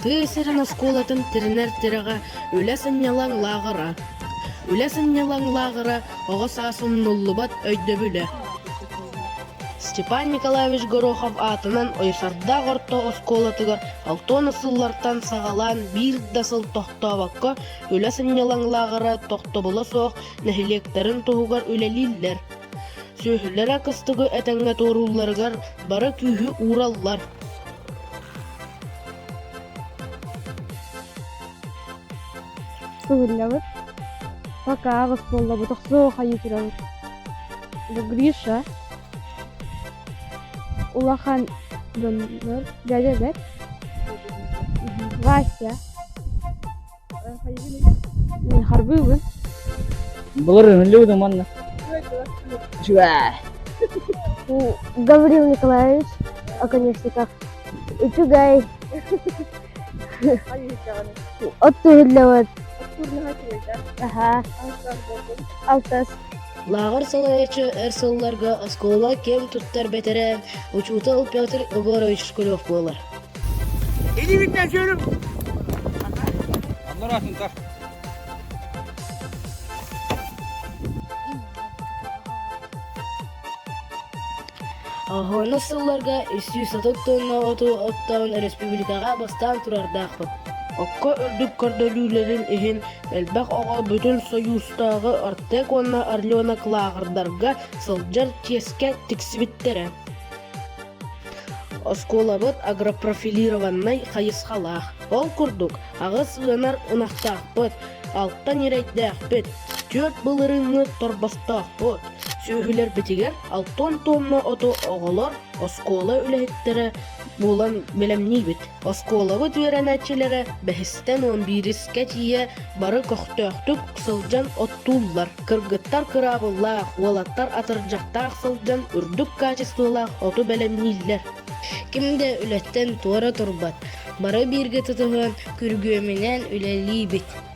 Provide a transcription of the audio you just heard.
Кысырын осколатын тиринер тираға үлесін ялаң лағыра. Үлесін ялаң лағыра оғы сасын нуллубат өйдөбілі. Степан Николаевич Горохов атынан ойсарда ғорто осколатыгар алтон ысыллартан сағалан бир дасыл тоқтабаққа үлесін ялаң лағыра тоқтобылы соқ нәхилектерін тұғығар үлелілдер. Сөйхілері кыстығы әтәңгі торуларығар бары күйі ураллар. Сылылявы. Пока восполла бы тохсо хаюкиран. Гриша. Улахан Донор. Дядя Бек. Вася. Мен харбыбы. Булыр люди манна. Чуа. Гаврил Николаевич. Оконечников. И Чугай. Оттугиллават. Ага. Алтас. Лағыр салайчы әрсылларға оскола кем тұттар бәтірі Учутал Петр Егорович Шкулев болар. Иди битмен söylüm. Аллар атын тақ. Ahoyna sıllarga 230 tonna otu ottağın Respublikaға бастан тұрардақпы. Okka ördük kördölülerin ehin elbaq oğa bütün soyustағы Artek onna Arliona Klağırdarga sıljar teske тиксибиттере. Осколабыт агропрофилированный қайысқалақ. Ол күрдік, ағыз ұянар ұнақтақпыт, алттан ерейдәқпіт, 4 бұлырыңы торбастақпыт. Сөйгілер бітігер 6 тонна оту оғылар оскола үләйттері болан белемнейбіт. Осколабыт веренәтчілері бәхістен 11-іске тие бары көқтөқтік сылжан оттулар. Кыргыттар кырабыллақ, олаттар атыржақтақ сылжан үрдік качестволақ оту белемнейлер. Кімде үләттен туара турбат, бары бірге тұтығын күргөменен үләлейбіт.